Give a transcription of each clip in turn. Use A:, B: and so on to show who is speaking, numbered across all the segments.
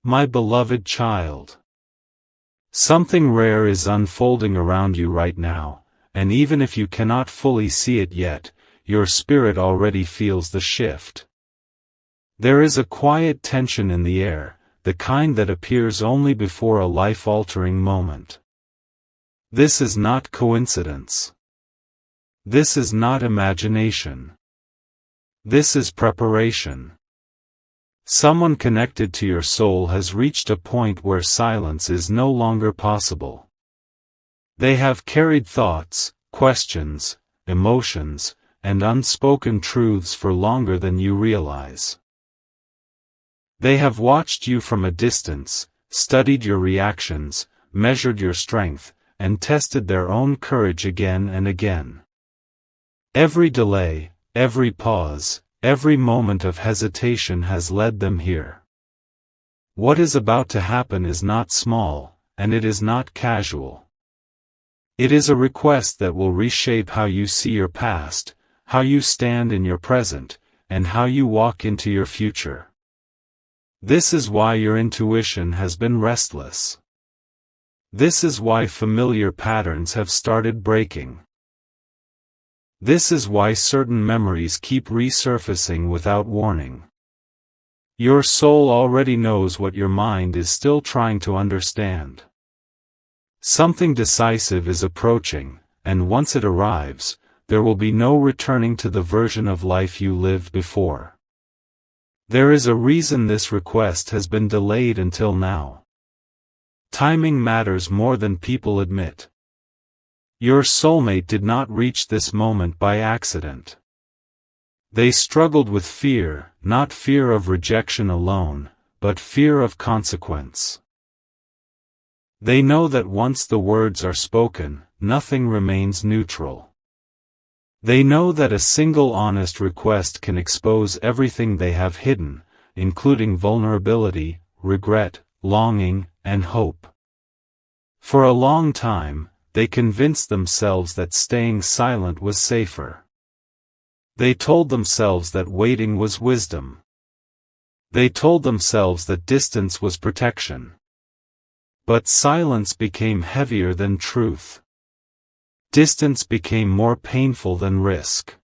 A: My beloved child. Something rare is unfolding around you right now, and even if you cannot fully see it yet, your spirit already feels the shift. There is a quiet tension in the air, the kind that appears only before a life-altering moment. This is not coincidence. This is not imagination. This is preparation. Someone connected to your soul has reached a point where silence is no longer possible. They have carried thoughts, questions, emotions, and unspoken truths for longer than you realize. They have watched you from a distance, studied your reactions, measured your strength, and tested their own courage again and again. Every delay, every pause, every moment of hesitation has led them here. What is about to happen is not small, and it is not casual. It is a request that will reshape how you see your past, how you stand in your present, and how you walk into your future. This is why your intuition has been restless. This is why familiar patterns have started breaking. This is why certain memories keep resurfacing without warning. Your soul already knows what your mind is still trying to understand. Something decisive is approaching, and once it arrives, there will be no returning to the version of life you lived before. There is a reason this request has been delayed until now. Timing matters more than people admit. Your soulmate did not reach this moment by accident. They struggled with fear, not fear of rejection alone, but fear of consequence. They know that once the words are spoken, nothing remains neutral. They know that a single honest request can expose everything they have hidden, including vulnerability, regret, longing, and hope. For a long time, they convinced themselves that staying silent was safer. They told themselves that waiting was wisdom. They told themselves that distance was protection. But silence became heavier than truth. Distance became more painful than risk.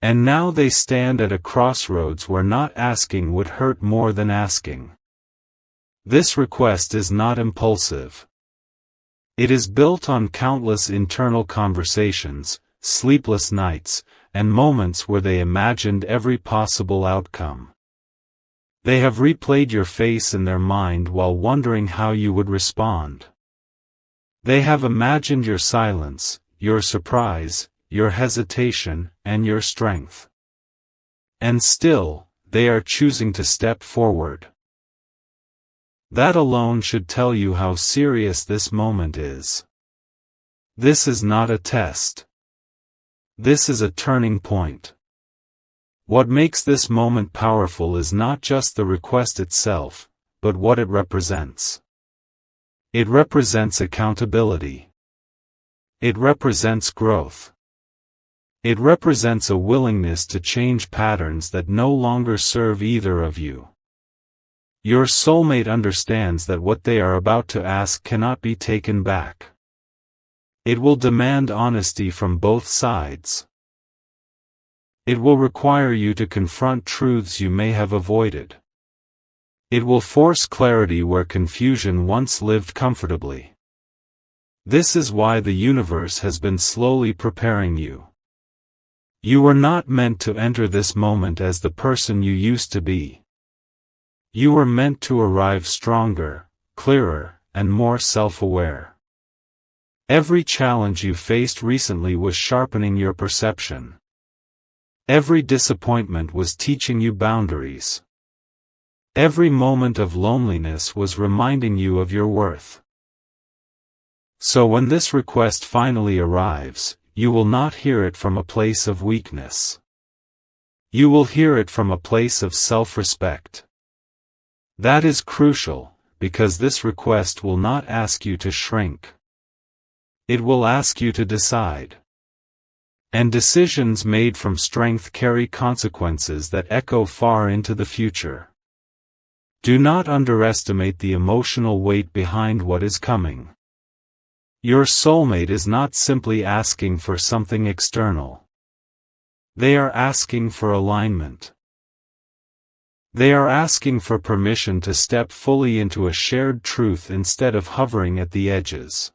A: And now they stand at a crossroads where not asking would hurt more than asking. This request is not impulsive. It is built on countless internal conversations, sleepless nights, and moments where they imagined every possible outcome. They have replayed your face in their mind while wondering how you would respond. They have imagined your silence, your surprise, your hesitation, and your strength. And still, they are choosing to step forward. That alone should tell you how serious this moment is. This is not a test. This is a turning point. What makes this moment powerful is not just the request itself, but what it represents. It represents accountability. It represents growth. It represents a willingness to change patterns that no longer serve either of you. Your soulmate understands that what they are about to ask cannot be taken back. It will demand honesty from both sides. It will require you to confront truths you may have avoided. It will force clarity where confusion once lived comfortably. This is why the universe has been slowly preparing you. You were not meant to enter this moment as the person you used to be. You were meant to arrive stronger, clearer, and more self-aware. Every challenge you faced recently was sharpening your perception. Every disappointment was teaching you boundaries. Every moment of loneliness was reminding you of your worth. So when this request finally arrives, you will not hear it from a place of weakness. You will hear it from a place of self-respect. That is crucial, because this request will not ask you to shrink. It will ask you to decide. And decisions made from strength carry consequences that echo far into the future. Do not underestimate the emotional weight behind what is coming. Your soulmate is not simply asking for something external. They are asking for alignment. They are asking for permission to step fully into a shared truth instead of hovering at the edges.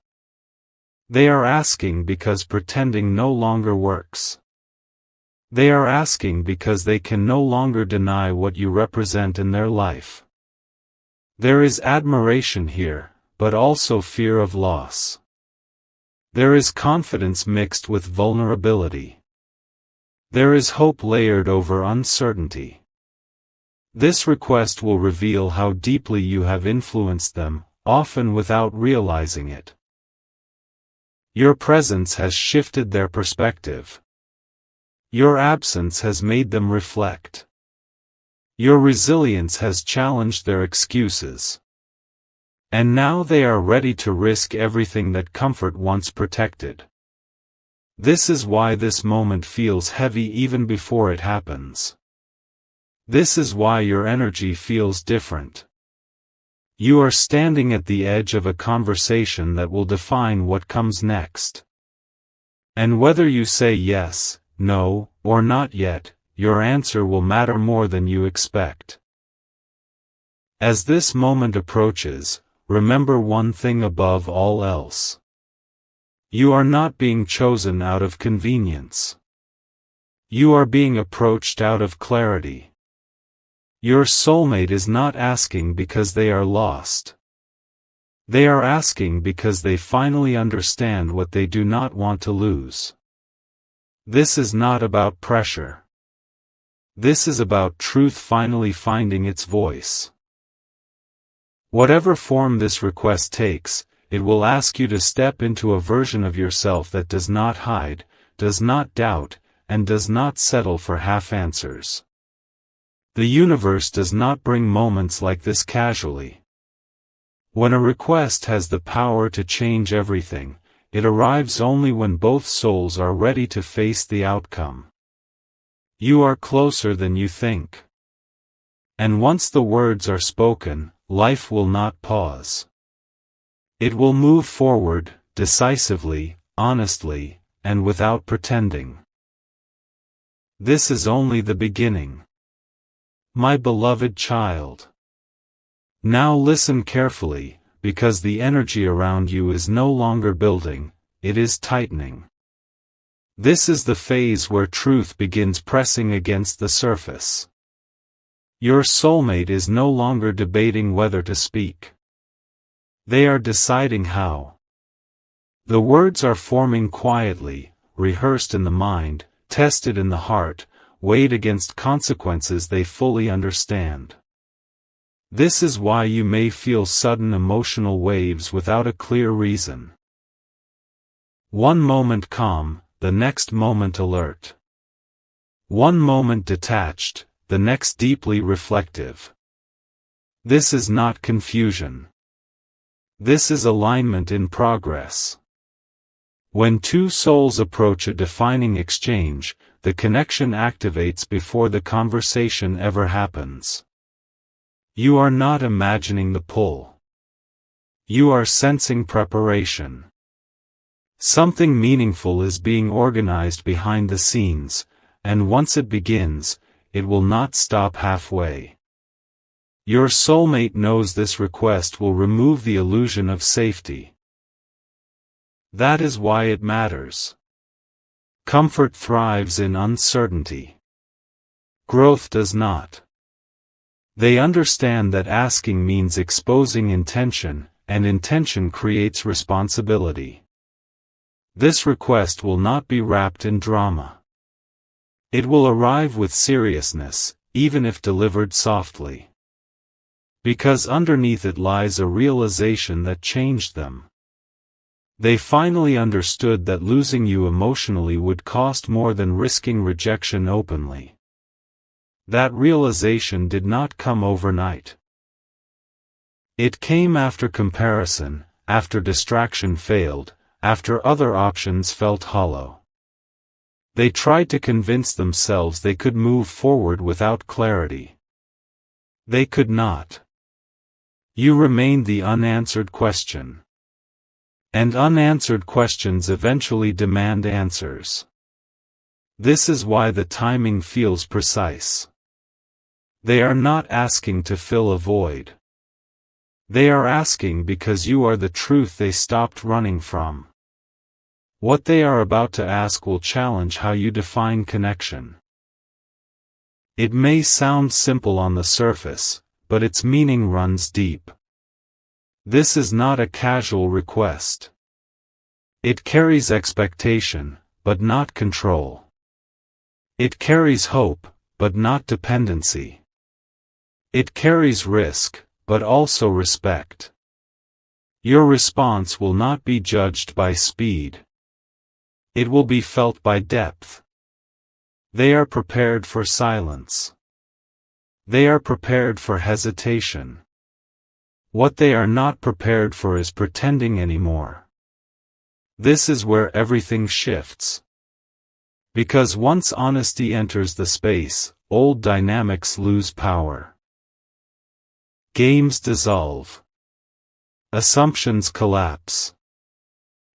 A: They are asking because pretending no longer works. They are asking because they can no longer deny what you represent in their life. There is admiration here, but also fear of loss. There is confidence mixed with vulnerability. There is hope layered over uncertainty. This request will reveal how deeply you have influenced them, often without realizing it. Your presence has shifted their perspective. Your absence has made them reflect. Your resilience has challenged their excuses. And now they are ready to risk everything that comfort once protected. This is why this moment feels heavy even before it happens. This is why your energy feels different. You are standing at the edge of a conversation that will define what comes next. And whether you say yes, no, or not yet, your answer will matter more than you expect. As this moment approaches, remember one thing above all else. You are not being chosen out of convenience. You are being approached out of clarity. Your soulmate is not asking because they are lost. They are asking because they finally understand what they do not want to lose. This is not about pressure. This is about truth finally finding its voice. Whatever form this request takes, it will ask you to step into a version of yourself that does not hide, does not doubt, and does not settle for half answers. The universe does not bring moments like this casually. When a request has the power to change everything, it arrives only when both souls are ready to face the outcome. You are closer than you think. And once the words are spoken, life will not pause. It will move forward, decisively, honestly, and without pretending. This is only the beginning. My beloved child. Now listen carefully, because the energy around you is no longer building, it is tightening. This is the phase where truth begins pressing against the surface. Your soulmate is no longer debating whether to speak. They are deciding how. The words are forming quietly, rehearsed in the mind, tested in the heart, weighed against consequences they fully understand. This is why you may feel sudden emotional waves without a clear reason. One moment calm, the next moment alert. One moment detached, the next deeply reflective. This is not confusion. This is alignment in progress. When two souls approach a defining exchange, the connection activates before the conversation ever happens. You are not imagining the pull. You are sensing preparation. Something meaningful is being organized behind the scenes, and once it begins, it will not stop halfway. Your soulmate knows this request will remove the illusion of safety. That is why it matters. Comfort thrives in uncertainty. Growth does not. They understand that asking means exposing intention, and intention creates responsibility. This request will not be wrapped in drama. It will arrive with seriousness, even if delivered softly. Because underneath it lies a realization that changed them. They finally understood that losing you emotionally would cost more than risking rejection openly. That realization did not come overnight. It came after comparison, after distraction failed, after other options felt hollow. They tried to convince themselves they could move forward without clarity. They could not. You remain the unanswered question. And unanswered questions eventually demand answers. This is why the timing feels precise. They are not asking to fill a void. They are asking because you are the truth they stopped running from. What they are about to ask will challenge how you define connection. It may sound simple on the surface, but its meaning runs deep. This is not a casual request. It carries expectation, but not control. It carries hope, but not dependency. It carries risk, but also respect. Your response will not be judged by speed. It will be felt by depth. They are prepared for silence. They are prepared for hesitation. What they are not prepared for is pretending anymore. This is where everything shifts. Because once honesty enters the space, old dynamics lose power. Games dissolve. Assumptions collapse.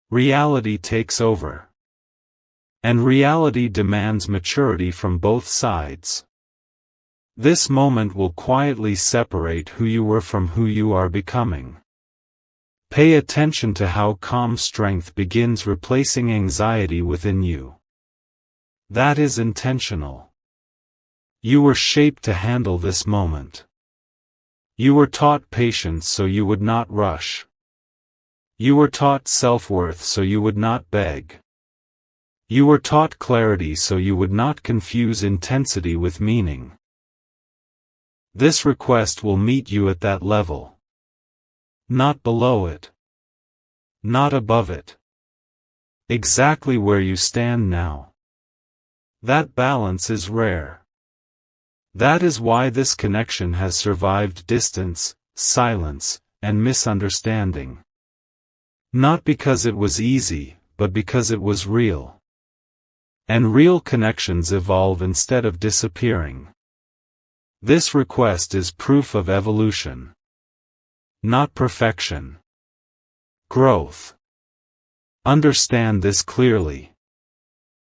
A: Reality takes over. And reality demands maturity from both sides. This moment will quietly separate who you were from who you are becoming. Pay attention to how calm strength begins replacing anxiety within you. That is intentional. You were shaped to handle this moment. You were taught patience so you would not rush. You were taught self-worth so you would not beg. You were taught clarity so you would not confuse intensity with meaning. This request will meet you at that level. Not below it. Not above it. Exactly where you stand now. That balance is rare. That is why this connection has survived distance, silence, and misunderstanding. Not because it was easy, but because it was real. And real connections evolve instead of disappearing. This request is proof of evolution. Not perfection. Growth. Understand this clearly.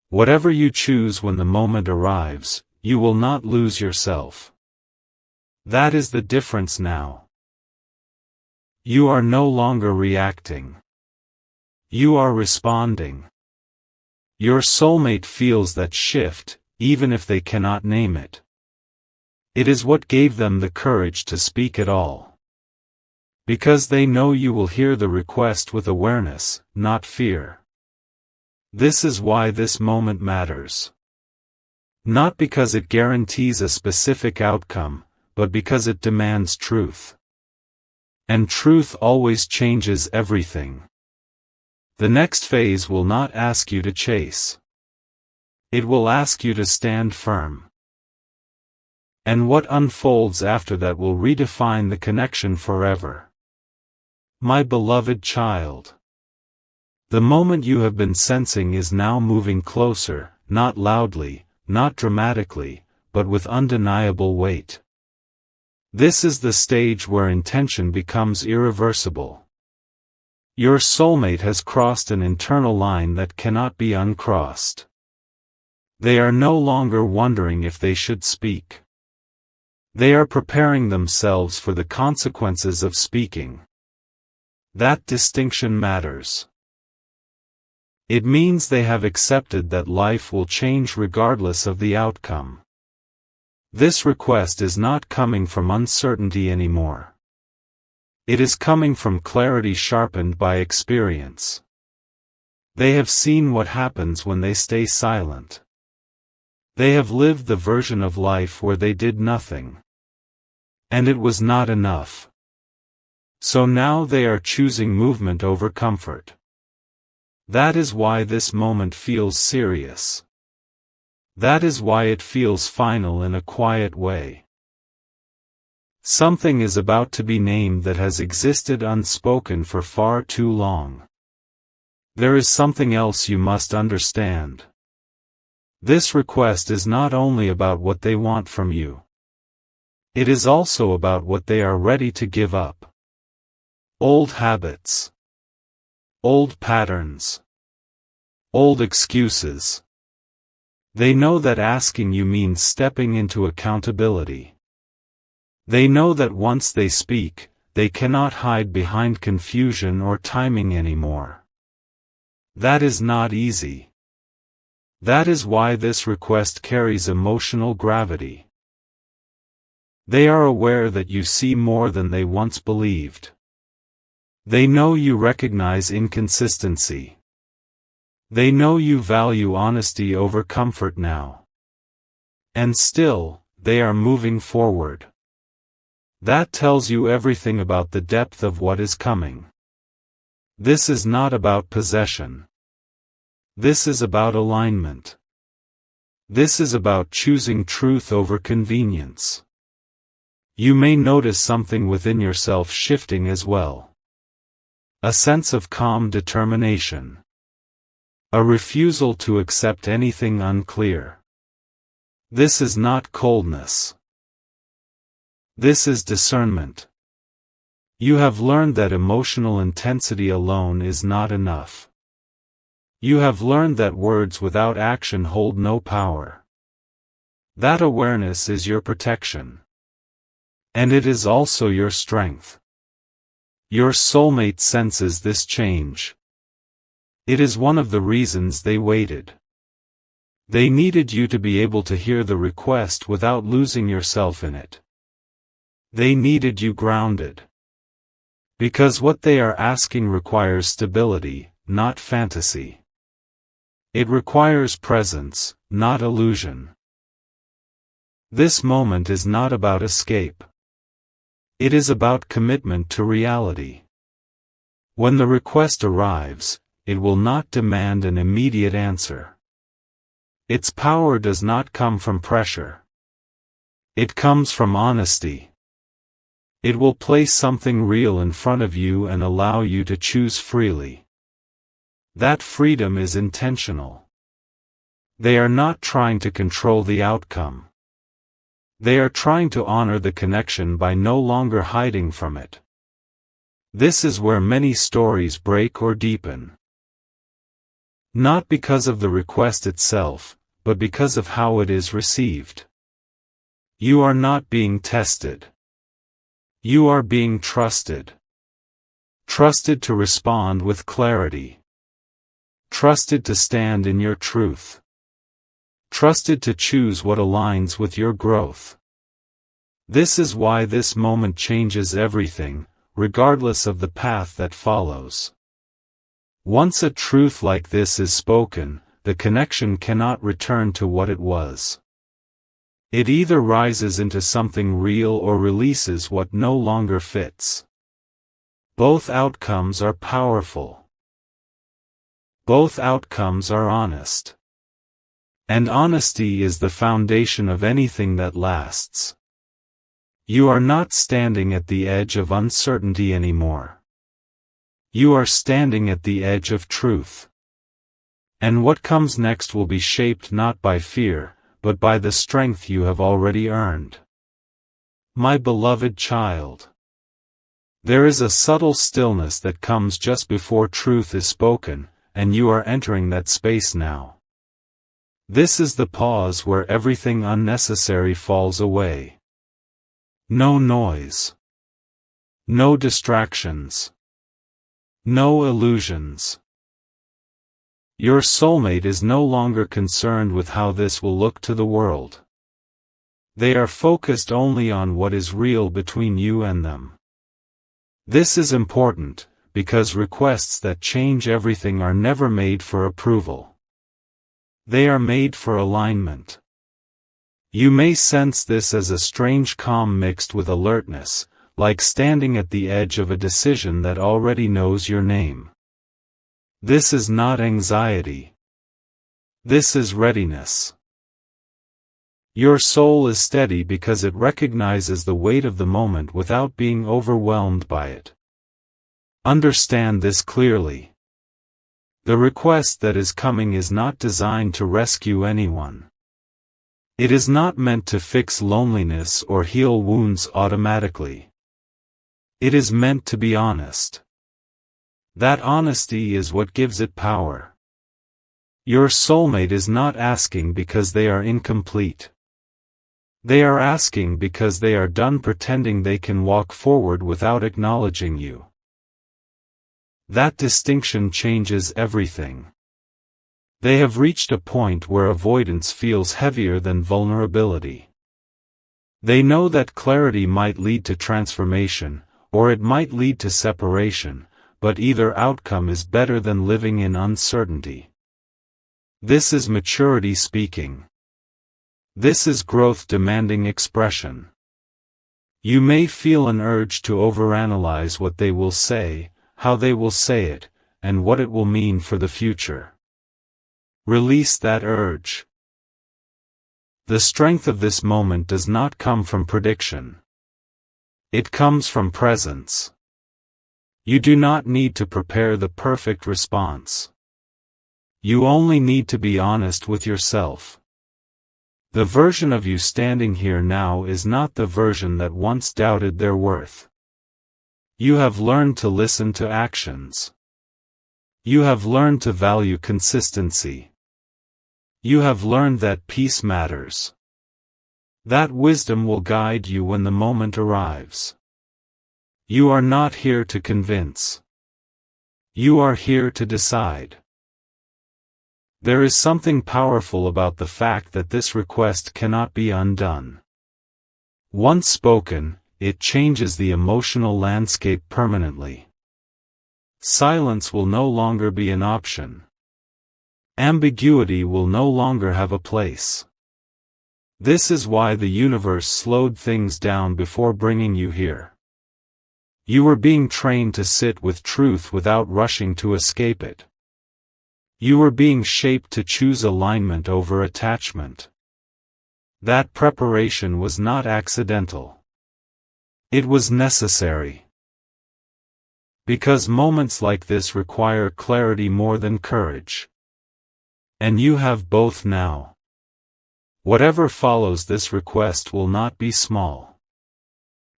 A: Whatever you choose when the moment arrives, you will not lose yourself. That is the difference now. You are no longer reacting. You are responding. Your soulmate feels that shift, even if they cannot name it. It is what gave them the courage to speak at all. Because they know you will hear the request with awareness, not fear. This is why this moment matters. Not because it guarantees a specific outcome, but because it demands truth. And truth always changes everything. The next phase will not ask you to chase. It will ask you to stand firm. And what unfolds after that will redefine the connection forever. My beloved child. The moment you have been sensing is now moving closer, not loudly, not dramatically, but with undeniable weight. This is the stage where intention becomes irreversible. Your soulmate has crossed an internal line that cannot be uncrossed. They are no longer wondering if they should speak. They are preparing themselves for the consequences of speaking. That distinction matters. It means they have accepted that life will change regardless of the outcome. This request is not coming from uncertainty anymore. It is coming from clarity sharpened by experience. They have seen what happens when they stay silent. They have lived the version of life where they did nothing. And it was not enough. So now they are choosing movement over comfort. That is why this moment feels serious. That is why it feels final in a quiet way. Something is about to be named that has existed unspoken for far too long. There is something else you must understand. This request is not only about what they want from you. It is also about what they are ready to give up. Old habits. Old patterns. Old excuses. They know that asking you means stepping into accountability. They know that once they speak, they cannot hide behind confusion or timing anymore. That is not easy. That is why this request carries emotional gravity. They are aware that you see more than they once believed. They know you recognize inconsistency. They know you value honesty over comfort now. And still, they are moving forward. That tells you everything about the depth of what is coming. This is not about possession. This is about alignment. This is about choosing truth over convenience. You may notice something within yourself shifting as well. A sense of calm determination. A refusal to accept anything unclear. This is not coldness. This is discernment. You have learned that emotional intensity alone is not enough. You have learned that words without action hold no power. That awareness is your protection. And it is also your strength. Your soulmate senses this change. It is one of the reasons they waited. They needed you to be able to hear the request without losing yourself in it. They needed you grounded. Because what they are asking requires stability, not fantasy. It requires presence, not illusion. This moment is not about escape. It is about commitment to reality. When the request arrives, it will not demand an immediate answer. Its power does not come from pressure. It comes from honesty. It will place something real in front of you and allow you to choose freely. That freedom is intentional. They are not trying to control the outcome. They are trying to honor the connection by no longer hiding from it. This is where many stories break or deepen. Not because of the request itself, but because of how it is received. You are not being tested. You are being trusted. Trusted to respond with clarity. Trusted to stand in your truth. Trusted to choose what aligns with your growth. This is why this moment changes everything, regardless of the path that follows. Once a truth like this is spoken, the connection cannot return to what it was. It either rises into something real or releases what no longer fits. Both outcomes are powerful. Both outcomes are honest. And honesty is the foundation of anything that lasts. You are not standing at the edge of uncertainty anymore. You are standing at the edge of truth. And what comes next will be shaped not by fear, but by the strength you have already earned. My beloved child. There is a subtle stillness that comes just before truth is spoken, and you are entering that space now. This is the pause where everything unnecessary falls away. No noise. No distractions. No illusions. Your soulmate is no longer concerned with how this will look to the world. They are focused only on what is real between you and them. This is important, because requests that change everything are never made for approval. They are made for alignment. You may sense this as a strange calm mixed with alertness, like standing at the edge of a decision that already knows your name. This is not anxiety. This is readiness. Your soul is steady because it recognizes the weight of the moment without being overwhelmed by it. Understand this clearly. The request that is coming is not designed to rescue anyone. It is not meant to fix loneliness or heal wounds automatically. It is meant to be honest. That honesty is what gives it power. Your soulmate is not asking because they are incomplete. They are asking because they are done pretending they can walk forward without acknowledging you. That distinction changes everything. They have reached a point where avoidance feels heavier than vulnerability. They know that clarity might lead to transformation, or it might lead to separation, but either outcome is better than living in uncertainty. This is maturity speaking. This is growth demanding expression. You may feel an urge to overanalyze what they will say, how they will say it, and what it will mean for the future. Release that urge. The strength of this moment does not come from prediction. It comes from presence. You do not need to prepare the perfect response. You only need to be honest with yourself. The version of you standing here now is not the version that once doubted their worth. You have learned to listen to actions. You have learned to value consistency. You have learned that peace matters. That wisdom will guide you when the moment arrives. You are not here to convince. You are here to decide. There is something powerful about the fact that this request cannot be undone. Once spoken, it changes the emotional landscape permanently. Silence will no longer be an option. Ambiguity will no longer have a place. This is why the universe slowed things down before bringing you here. You were being trained to sit with truth without rushing to escape it. You were being shaped to choose alignment over attachment. That preparation was not accidental. It was necessary. Because moments like this require clarity more than courage. And you have both now. Whatever follows this request will not be small.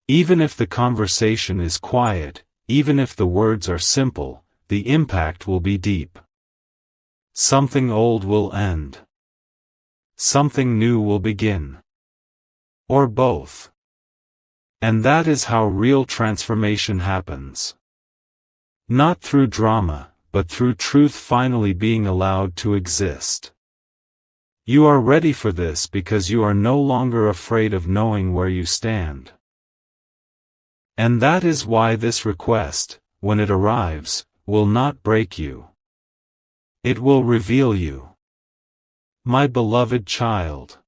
A: Even if the conversation is quiet, even if the words are simple, the impact will be deep. Something old will end. Something new will begin. Or both. And that is how real transformation happens. Not through drama, but through truth finally being allowed to exist. You are ready for this because you are no longer afraid of knowing where you stand. And that is why this request, when it arrives, will not break you. It will reveal you. My beloved child.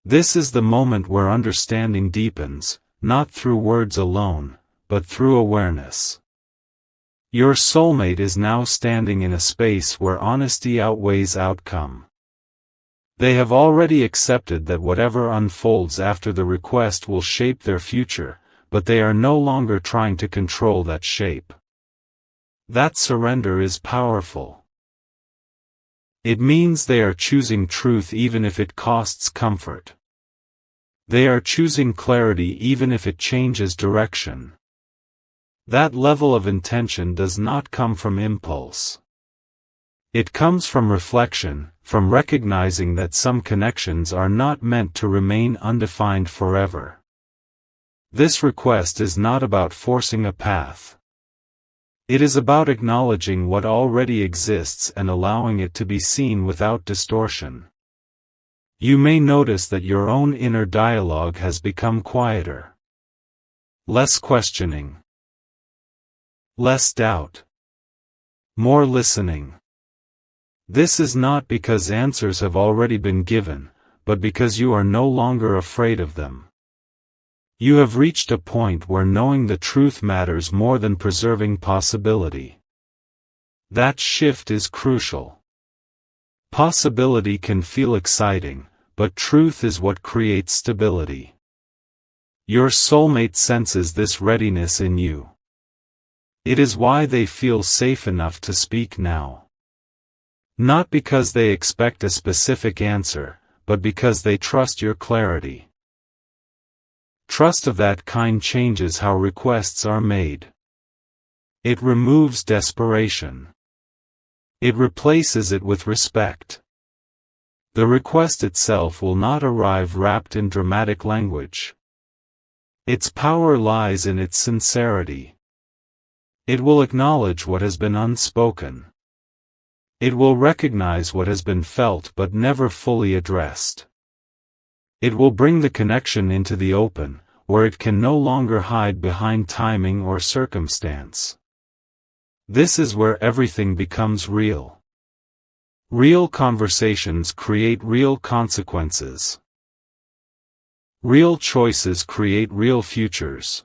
A: This is the moment where understanding deepens, not through words alone, but through awareness. Your soulmate is now standing in a space where honesty outweighs outcome. They have already accepted that whatever unfolds after the request will shape their future, but they are no longer trying to control that shape. That surrender is powerful. It means they are choosing truth even if it costs comfort. They are choosing clarity even if it changes direction. That level of intention does not come from impulse. It comes from reflection, from recognizing that some connections are not meant to remain undefined forever. This request is not about forcing a path. It is about acknowledging what already exists and allowing it to be seen without distortion. You may notice that your own inner dialogue has become quieter. Less questioning. Less doubt. More listening. This is not because answers have already been given, but because you are no longer afraid of them. You have reached a point where knowing the truth matters more than preserving possibility. That shift is crucial. Possibility can feel exciting, but truth is what creates stability. Your soulmate senses this readiness in you. It is why they feel safe enough to speak now. Not because they expect a specific answer, but because they trust your clarity. Trust of that kind changes how requests are made. It removes desperation. It replaces it with respect. The request itself will not arrive wrapped in dramatic language. Its power lies in its sincerity. It will acknowledge what has been unspoken. It will recognize what has been felt but never fully addressed. It will bring the connection into the open, where it can no longer hide behind timing or circumstance. This is where everything becomes real. Real conversations create real consequences. Real choices create real futures.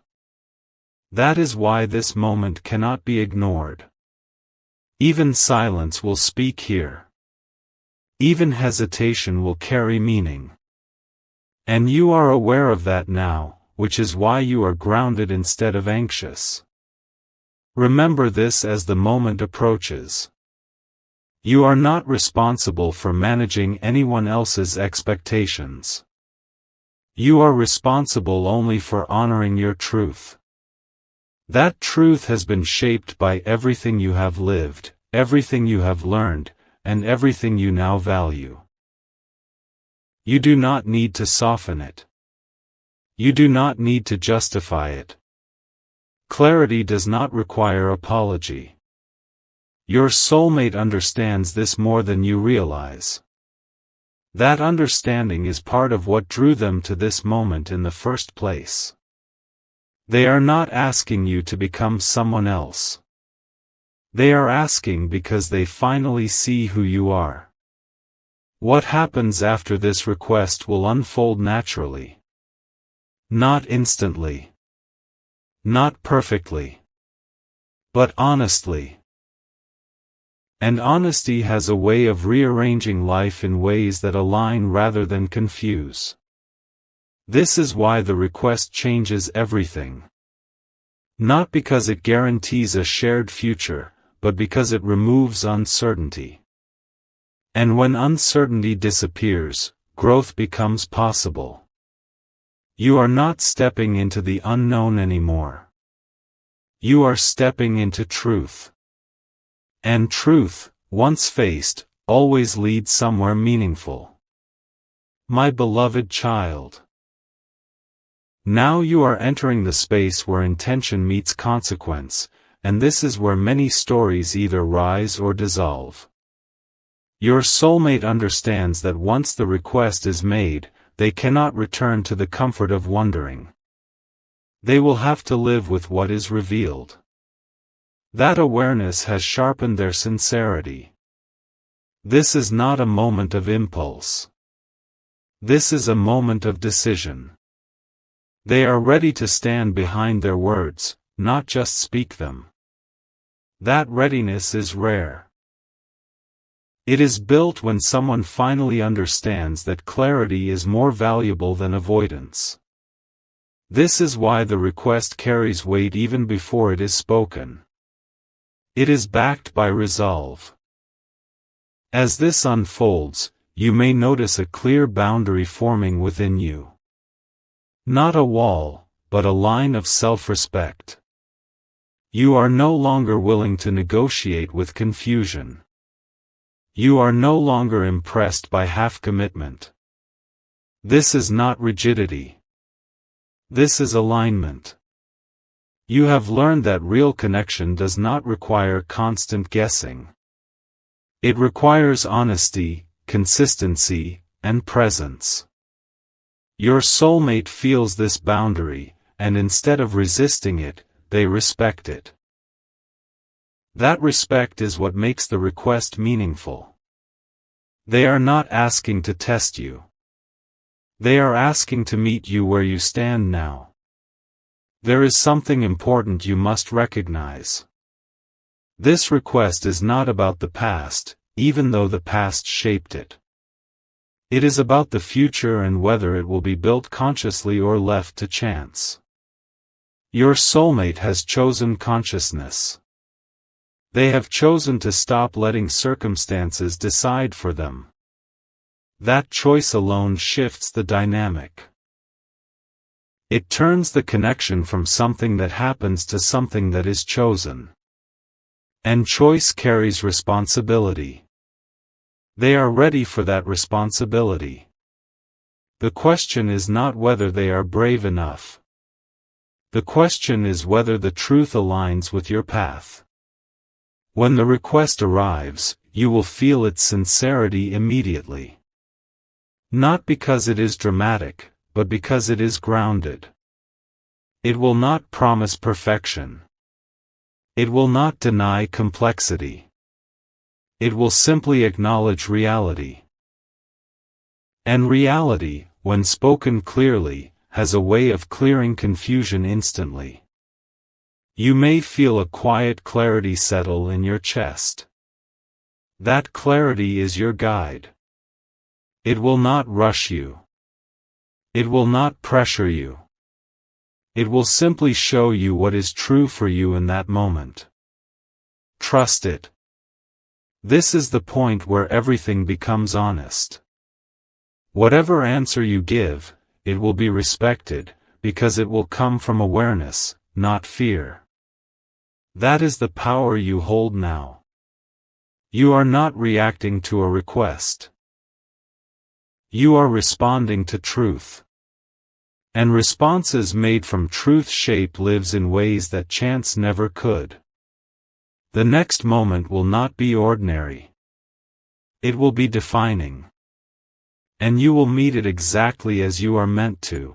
A: That is why this moment cannot be ignored. Even silence will speak here. Even hesitation will carry meaning. And you are aware of that now, which is why you are grounded instead of anxious. Remember this as the moment approaches. You are not responsible for managing anyone else's expectations. You are responsible only for honoring your truth. That truth has been shaped by everything you have lived, everything you have learned, and everything you now value. You do not need to soften it. You do not need to justify it. Clarity does not require apology. Your soulmate understands this more than you realize. That understanding is part of what drew them to this moment in the first place. They are not asking you to become someone else. They are asking because they finally see who you are. What happens after this request will unfold naturally. Not instantly. Not perfectly. But honestly. And honesty has a way of rearranging life in ways that align rather than confuse. This is why the request changes everything. Not because it guarantees a shared future, but because it removes uncertainty. And when uncertainty disappears, growth becomes possible. You are not stepping into the unknown anymore. You are stepping into truth. And truth, once faced, always leads somewhere meaningful. My beloved child. Now you are entering the space where intention meets consequence, and this is where many stories either rise or dissolve. Your soulmate understands that once the request is made, they cannot return to the comfort of wondering. They will have to live with what is revealed. That awareness has sharpened their sincerity. This is not a moment of impulse. This is a moment of decision. They are ready to stand behind their words, not just speak them. That readiness is rare. It is built when someone finally understands that clarity is more valuable than avoidance. This is why the request carries weight even before it is spoken. It is backed by resolve. As this unfolds, you may notice a clear boundary forming within you. Not a wall, but a line of self-respect. You are no longer willing to negotiate with confusion. You are no longer impressed by half-commitment. This is not rigidity. This is alignment. You have learned that real connection does not require constant guessing. It requires honesty, consistency, and presence. Your soulmate feels this boundary, and instead of resisting it, they respect it. That respect is what makes the request meaningful. They are not asking to test you. They are asking to meet you where you stand now. There is something important you must recognize. This request is not about the past, even though the past shaped it. It is about the future and whether it will be built consciously or left to chance. Your soulmate has chosen consciousness. They have chosen to stop letting circumstances decide for them. That choice alone shifts the dynamic. It turns the connection from something that happens to something that is chosen. And choice carries responsibility. They are ready for that responsibility. The question is not whether they are brave enough. The question is whether the truth aligns with your path. When the request arrives, you will feel its sincerity immediately. Not because it is dramatic, but because it is grounded. It will not promise perfection. It will not deny complexity. It will simply acknowledge reality. And reality, when spoken clearly, has a way of clearing confusion instantly. You may feel a quiet clarity settle in your chest. That clarity is your guide. It will not rush you. It will not pressure you. It will simply show you what is true for you in that moment. Trust it. This is the point where everything becomes honest. Whatever answer you give, it will be respected, because it will come from awareness, not fear. That is the power you hold now. You are not reacting to a request. You are responding to truth. And responses made from truth shape lives in ways that chance never could. The next moment will not be ordinary. It will be defining. And you will meet it exactly as you are meant to.